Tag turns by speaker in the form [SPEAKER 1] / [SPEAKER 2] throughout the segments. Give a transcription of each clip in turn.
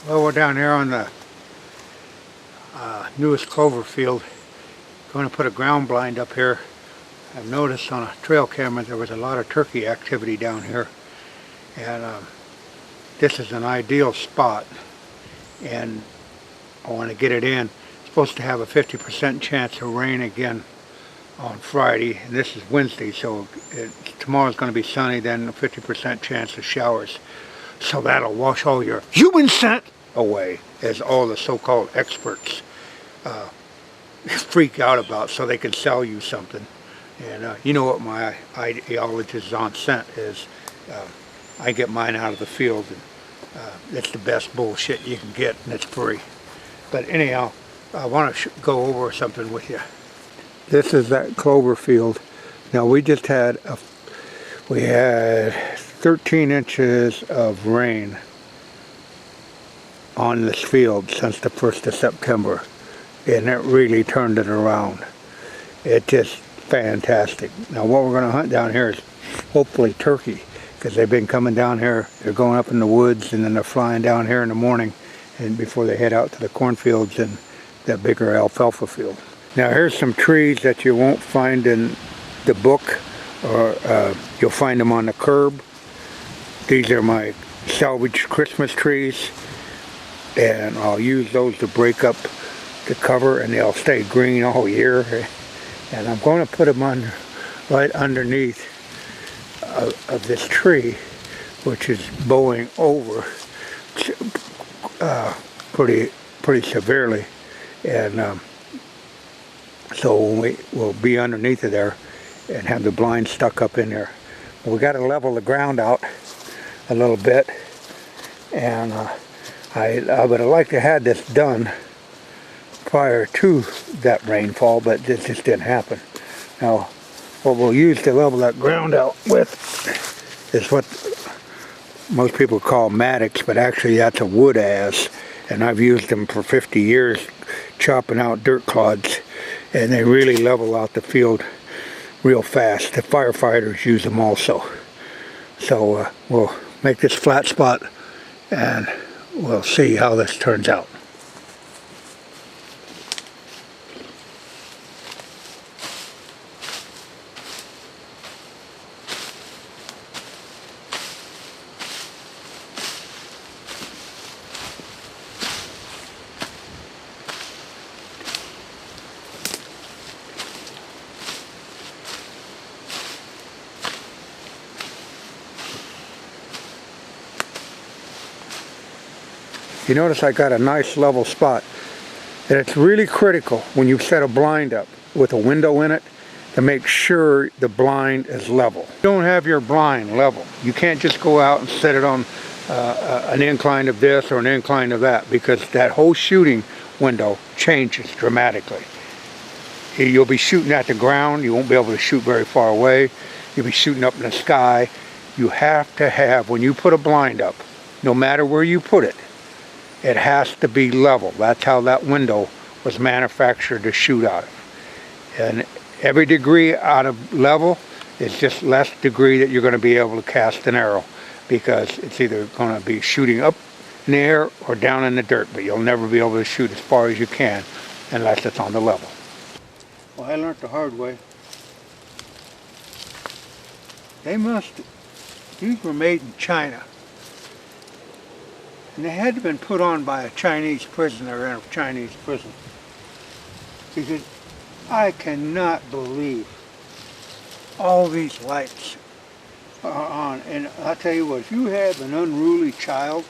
[SPEAKER 1] Well, we're down here on the newest clover field. Going to put a ground blind up here. I've noticed on a trail camera there was a lot of turkey activity down here, and this is an ideal spot, and I want to get it in. It's supposed to have a 50% chance of rain again on Friday, and this is Wednesday, so tomorrow's going to be sunny, then a 50% chance of showers. So that'll wash all your human scent away, as all the so-called experts freak out about, so they can sell you something. And you know what my ideology on scent is. I get mine out of the field, and it's the best bullshit you can get, and it's free. But anyhow, I want to go over something with you. This is that clover field. Now we just had 13 inches of rain on this field since the 1st of September, and it really turned it around. It's just fantastic. Now what we're going to hunt down here is hopefully turkey, because they've been coming down here. They're going up in the woods, and then they're flying down here in the morning, and before they head out to the cornfields and that bigger alfalfa field. Now here's some trees that you won't find in the book, or you'll find them on the curb. These are my salvaged Christmas trees, and I'll use those to break up the cover, and they'll stay green all year. And I'm going to put them on right underneath of this tree, which is bowing over pretty severely, and so we'll be underneath of there and have the blind stuck up in there. We got to level the ground out a little bit, and I would have liked to have this done prior to that rainfall, but this just didn't happen. Now what we'll use to level that ground out with is what most people call mattocks, but actually that's a wood ass, and I've used them for 50 years chopping out dirt clods, and they really level out the field real fast. The firefighters use them also. So we'll make this flat spot, and we'll see how this turns out. You notice I got a nice level spot, and it's really critical when you set a blind up with a window in it to make sure the blind is level. You don't have your blind level. You can't just go out and set it on an incline of this or an incline of that, because that whole shooting window changes dramatically. You'll be shooting at the ground. You won't be able to shoot very far away. You'll be shooting up in the sky. You have to have, when you put a blind up, no matter where you put it, it has to be level. That's how that window was manufactured to shoot out of. And every degree out of level is just less degree that you're going to be able to cast an arrow, because it's either going to be shooting up in the air or down in the dirt, but you'll never be able to shoot as far as you can unless it's on the level. Well, I learned the hard way. These were made in China. And they had to have been put on by a Chinese prisoner in a Chinese prison. Because I cannot believe all these lights are on. And I'll tell you what, if you have an unruly child,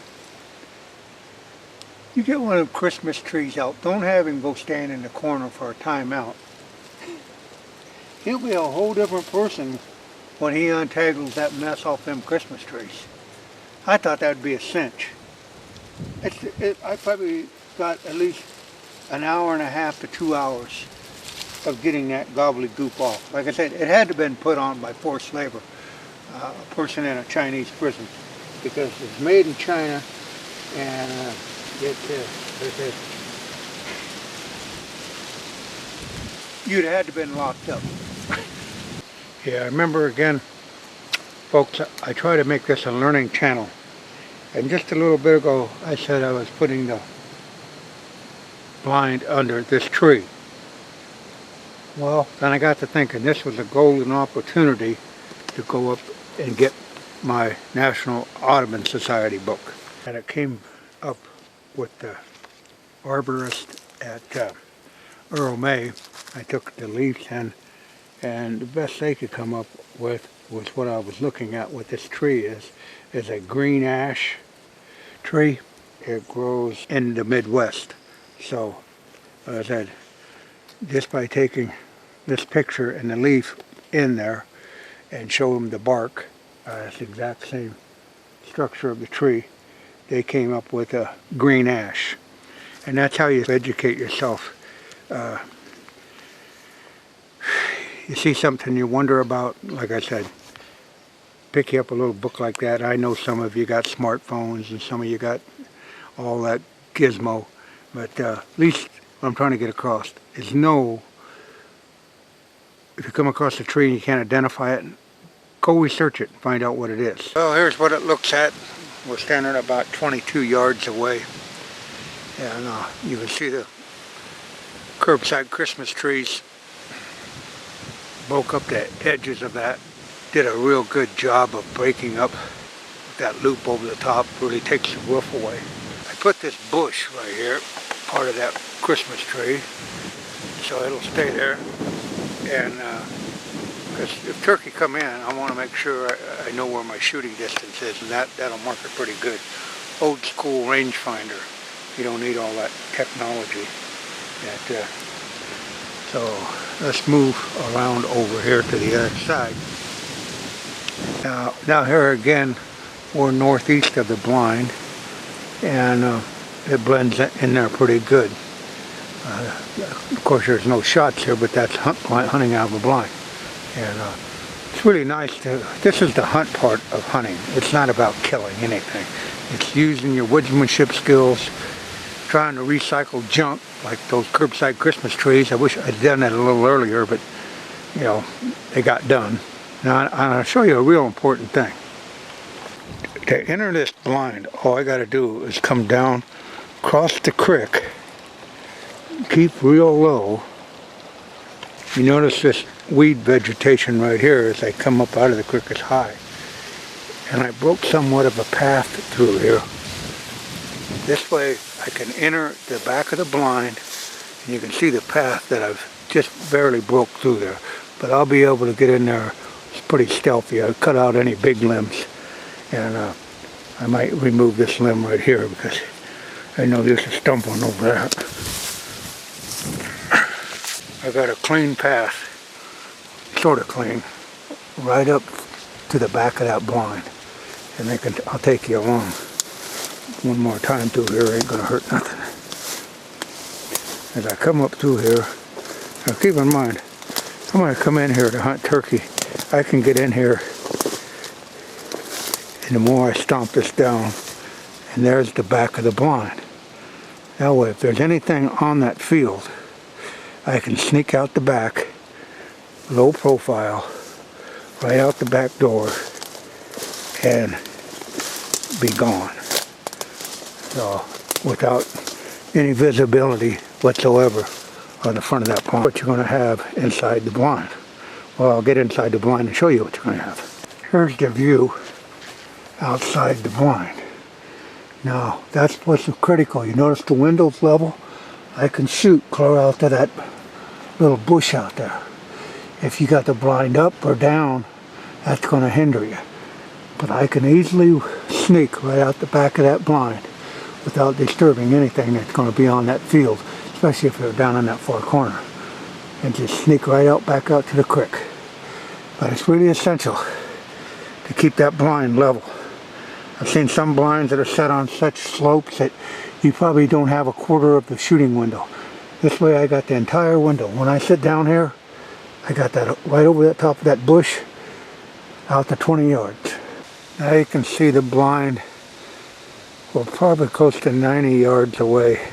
[SPEAKER 1] you get one of the Christmas trees out. Don't have him go stand in the corner for a timeout. He'll be a whole different person when he untangles that mess off them Christmas trees. I thought that would be a cinch. I probably got at least an hour and a half to 2 hours of getting that gobbledygook off. Like I said, it had to have been put on by forced labor, a person in a Chinese prison, because it's made in China, and you'd had to have been locked up. Yeah, I remember again, folks, I try to make this a learning channel. And just a little bit ago, I said I was putting the blind under this tree. Well, then I got to thinking this was a golden opportunity to go up and get my National Audubon Society book. And it came up with the arborist at Earl May. I took the leaves in, and the best they could come up with was what I was looking at. What this tree is a green ash tree. It grows in the Midwest. So, as I said, just by taking this picture and the leaf in there and show them the bark, it's the exact same structure of the tree, they came up with a green ash. And that's how you educate yourself. You see something you wonder about, like I said, pick you up a little book like that. I know some of you got smartphones and some of you got all that gizmo, but at least what I'm trying to get across is know if you come across a tree and you can't identify it, go research it and find out what it is. Well, here's what it looks at. We're standing about 22 yards away, and you can see the curbside Christmas trees. Broke up the edges of that. Did a real good job of breaking up that loop over the top. Really takes the roof away. I put this bush right here, part of that Christmas tree, so it'll stay there. And because if turkey come in, I want to make sure I know where my shooting distance is, and that'll mark it pretty good. Old school rangefinder. You don't need all that technology. So let's move around over here to the other side. Now here again, we're northeast of the blind, and it blends in there pretty good. Of course, there's no shots here, but that's hunting out of a blind. And it's really nice to, this is the hunt part of hunting. It's not about killing anything. It's using your woodsmanship skills, trying to recycle junk, like those curbside Christmas trees. I wish I'd done that a little earlier, but, you know, they got done. Now, I'll show you a real important thing. To enter this blind, all I got to do is come down, cross the creek, keep real low. You notice this weed vegetation right here as I come up out of the creek is high. And I broke somewhat of a path through here. This way I can enter the back of the blind, and you can see the path that I've just barely broke through there. But I'll be able to get in there. It's pretty stealthy. I cut out any big limbs, and I might remove this limb right here because I know there's a stump on over that. I got a clean path, sort of clean, right up to the back of that blind, and I'll take you along. One more time through here, ain't gonna hurt nothing. As I come up through here, now keep in mind, I'm gonna come in here to hunt turkey. I can get in here, and the more I stomp this down, and there's the back of the blind. That way, if there's anything on that field, I can sneak out the back, low profile, right out the back door, and be gone. So, without any visibility whatsoever on the front of that blind. What you're going to have inside the blind. Well, I'll get inside the blind and show you what you're going to have. Here's the view outside the blind. Now, that's what's critical. You notice the windows level? I can shoot clear out to that little bush out there. If you got the blind up or down, that's going to hinder you. But I can easily sneak right out the back of that blind without disturbing anything that's going to be on that field, especially if they're down in that far corner. And just sneak right out back out to the creek. But it's really essential to keep that blind level. I've seen some blinds that are set on such slopes that you probably don't have a quarter of the shooting window. This way I got the entire window. When I sit down here, I got that right over the top of that bush, out to 20 yards. Now you can see the blind. We're probably close to 90 yards away.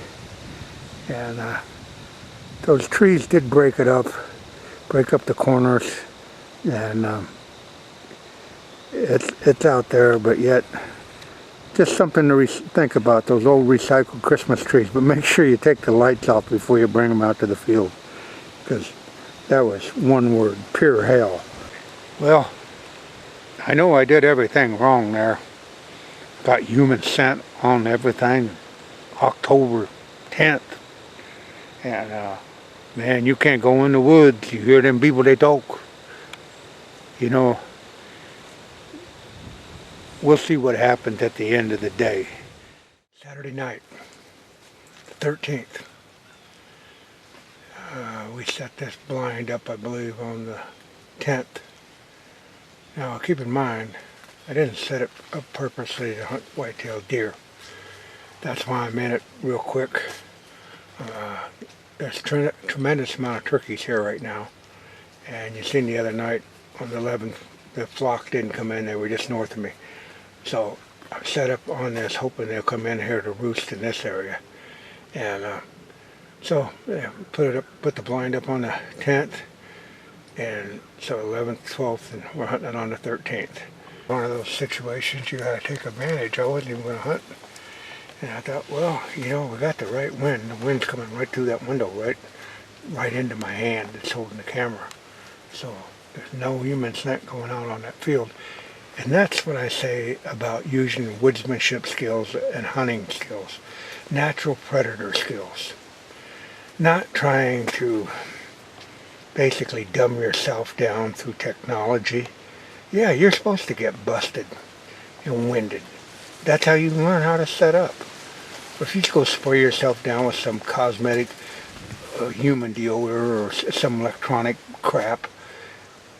[SPEAKER 1] And those trees did break it up, break up the corners. And it's out there, but yet Just something to think about, those old recycled Christmas trees. But make sure you take the lights off before you bring them out to the field, because that was one word, pure hell. Well, I know I did everything wrong there. Got human scent on everything. October 10th. And man, you can't go in the woods. You hear them people, they talk. You know, we'll see what happens at the end of the day. Saturday night, the 13th. We set this blind up, I believe, on the 10th. Now, keep in mind, I didn't set it up purposely to hunt white-tailed deer. That's why I made it real quick. There's a tremendous amount of turkeys here right now. And you seen the other night on the 11th, the flock didn't come in, they were just north of me. So I set up on this hoping they'll come in here to roost in this area. And so yeah, put the blind up on the 10th. And so 11th, 12th, and we're hunting it on the 13th. One of those situations you gotta take advantage. I wasn't even gonna hunt. And I thought, well, you know, we got the right wind. The wind's coming right through that window, right into my hand that's holding the camera. So there's no human scent going out on that field. And that's what I say about using woodsmanship skills and hunting skills. Natural predator skills. Not trying to basically dumb yourself down through technology. Yeah, you're supposed to get busted and winded. That's how you learn how to set up. But if you just go spray yourself down with some cosmetic human deodorant or some electronic crap,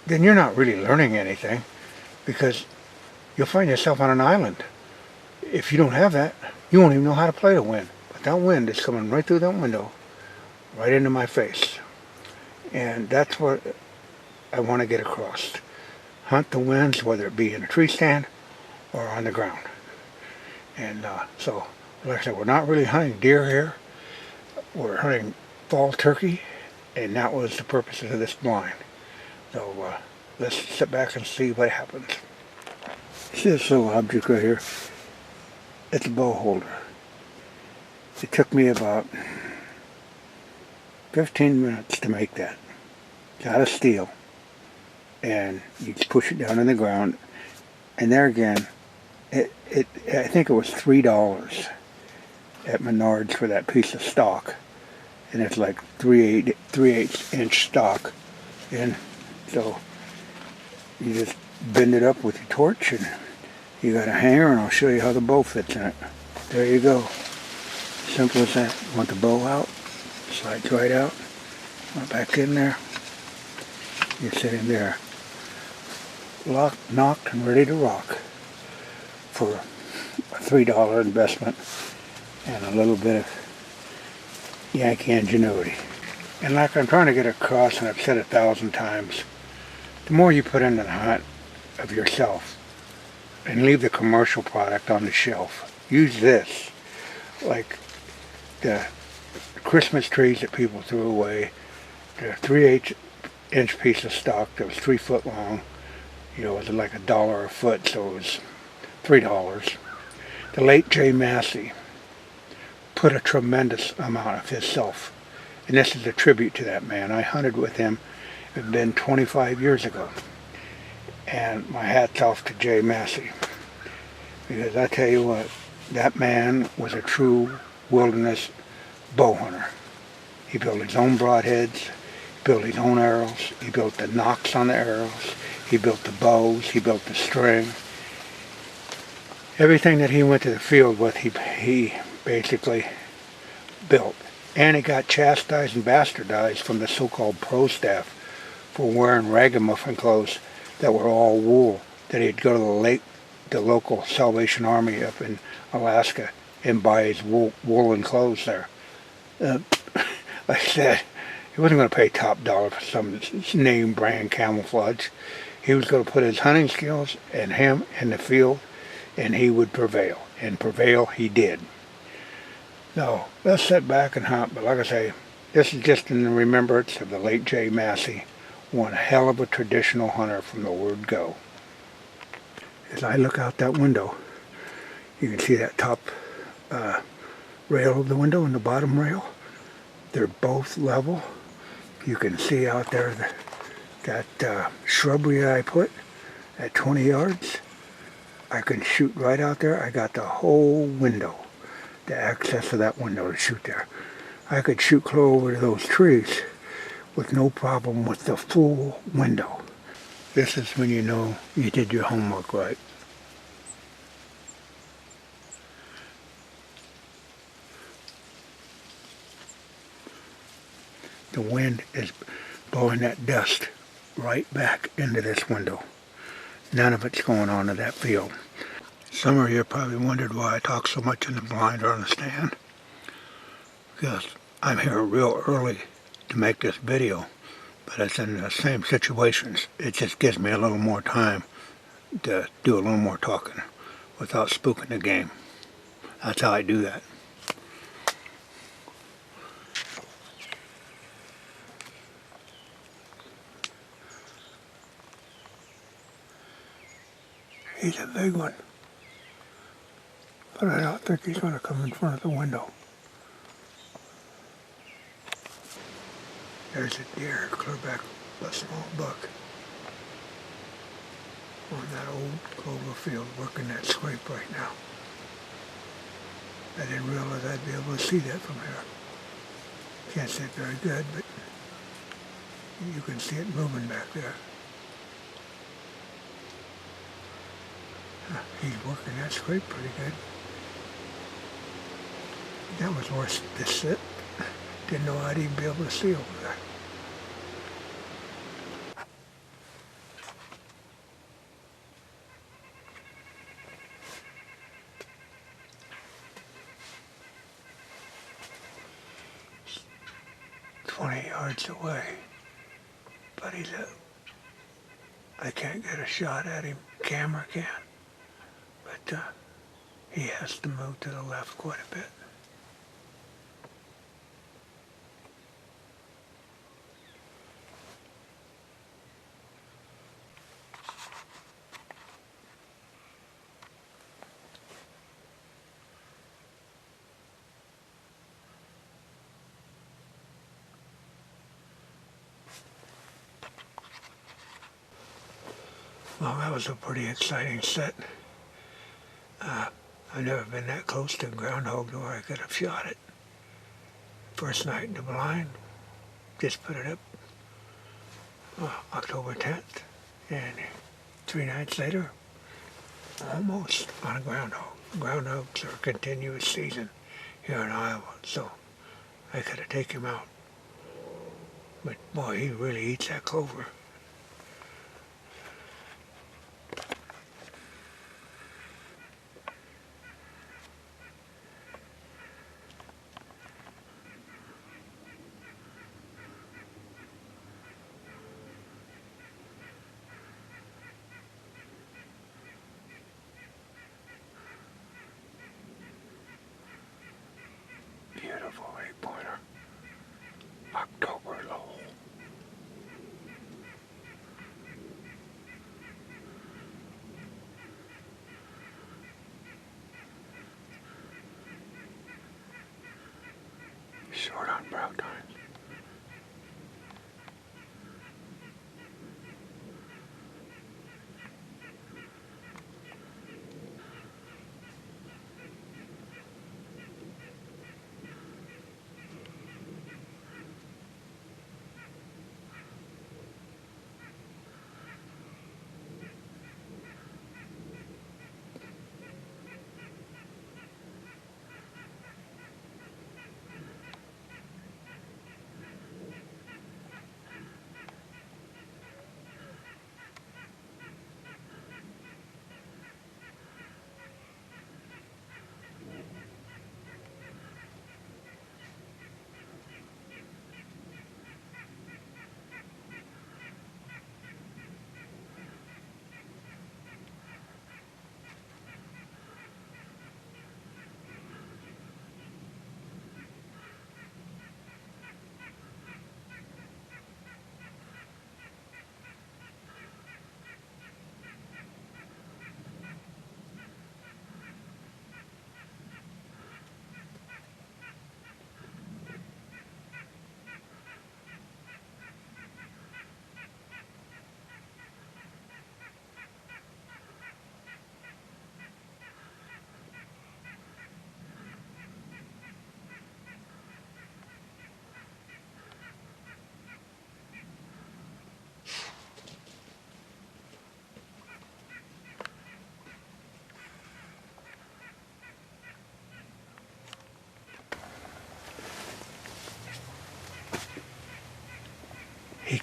[SPEAKER 1] then you're not really learning anything, because you'll find yourself on an island. If you don't have that, you won't even know how to play the wind. But that wind is coming right through that window, right into my face. And that's what I want to get across. Hunt the winds, whether it be in a tree stand or on the ground. And so, like I said, we're not really hunting deer here. We're hunting fall turkey, and that was the purpose of this blind. So let's sit back and see what happens. See this little object right here? It's a bow holder. It took me about 15 minutes to make that. It's out of steel. And you just push it down in the ground. And there again, I think it was $3 at Menards for that piece of stock. And it's like 3/8 inch stock. And so you just bend it up with your torch, and you got a hanger, and I'll show you how the bow fits in it. There you go. Simple as that. Want the bow out? Slides right out. Want it back in there. You're sitting there, locked, knocked, and ready to rock for a $3 investment and a little bit of Yankee ingenuity. And like I'm trying to get across, and I've said 1,000 times, the more you put into the hunt of yourself and leave the commercial product on the shelf. Use this, like the Christmas trees that people threw away, the 3/8 inch piece of stock that was 3 foot long. You know, it was like $1 a foot, so it was $3. The late Jay Massey put a tremendous amount of himself, and this is a tribute to that man. I hunted with him. It had been 25 years ago, and my hat's off to Jay Massey, because I tell you what, that man was a true wilderness bow hunter. He built his own broadheads, he built his own arrows, he built the nocks on the arrows, he built the bows, he built the string. Everything that he went to the field with, he basically built. And he got chastised and bastardized from the so-called pro staff for wearing ragamuffin clothes that were all wool, that he'd go to the local Salvation Army up in Alaska and buy his woolen clothes there. Like I said, he wasn't going to pay top dollar for some name brand camouflage. He was going to put his hunting skills and him in the field, and he would prevail. And prevail he did. So let's sit back and hunt. But like I say, this is just in remembrance of the late Jay Massey, one hell of a traditional hunter from the word go. As I look out that window, You can see that top rail of the window and the bottom rail. They're both level. You can see out there that shrubbery I put at 20 yards. I can shoot right out there. I got the whole window, the access of that window to shoot there. I could shoot clear over to those trees with no problem with the full window. This is when you know you did your homework right. The wind is blowing that dust right back into this window. None of it's going onto that field. Some of you probably wondered why I talk so much in the blind or on the stand. Because I'm here real early to make this video, but it's in the same situations. It just gives me a little more time to do a little more talking without spooking the game. That's how I do that. He's a big one, but I don't think he's going to come in front of the window. There's a deer clear back, a small buck on that old clover field working that scrape right now. I didn't realize I'd be able to see that from here. Can't see it very good, but you can see it moving back there. He's working that scrape pretty good. That was worth to sit. Didn't know I'd even be able to see over there. It's 20 yards away, but I can't get a shot at him. Camera can. But he has to move to the left quite a bit. Well, that was a pretty exciting set. I've never been that close to a groundhog to where I could have shot it. First night in the blind, just put it up October 10th, and 3 nights later, almost on a groundhog. Groundhogs are a continuous season here in Iowa, so I could have taken him out. But boy, he really eats that clover. Beautiful 8-pointer. October low. Short on brow tines.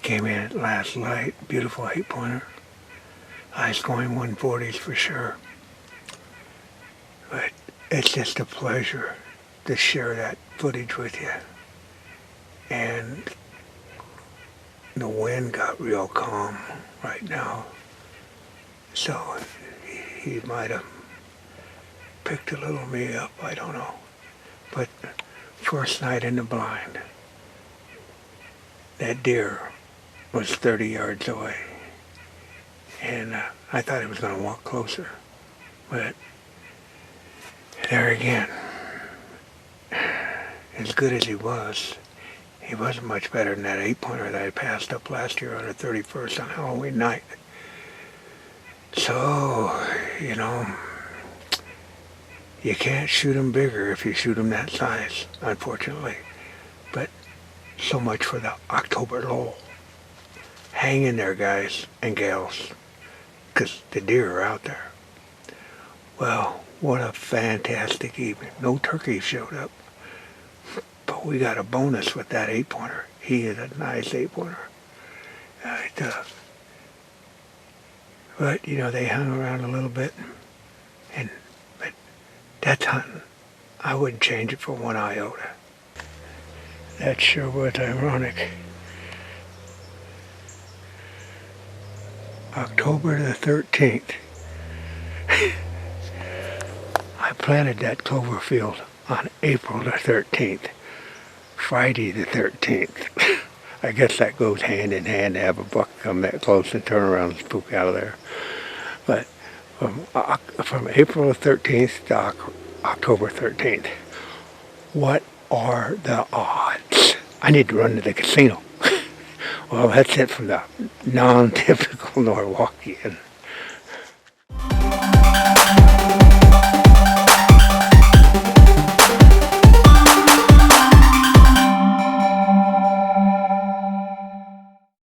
[SPEAKER 1] came in at last light, beautiful 8-pointer. Eyes going 140s for sure. But it's just a pleasure to share that footage with you. And the wind got real calm right now. So he might have picked a little me up, I don't know. But first night in the blind, that deer was 30 yards away. And I thought he was going to walk closer. But there again, as good as he wasn't much better than that 8-pointer that I passed up last year on the 31st on Halloween night. So, you know, you can't shoot him bigger if you shoot him that size, unfortunately. But so much for the October lull. Hang in there, guys and gals, because the deer are out there. Well, what a fantastic evening. No turkey showed up, but we got a bonus with that 8-pointer. He is a nice 8-pointer. But, you know, they hung around a little bit, but that's hunting. I wouldn't change it for one iota. That sure was ironic. October the 13th. I planted that clover field on April the 13th. Friday the 13th. I guess that goes hand in hand to have a buck come that close and turn around and spook out of there. But from April the 13th to October 13th, what are the odds? I need to run to the casino. Well, that's it from the non-typical Norwalkian.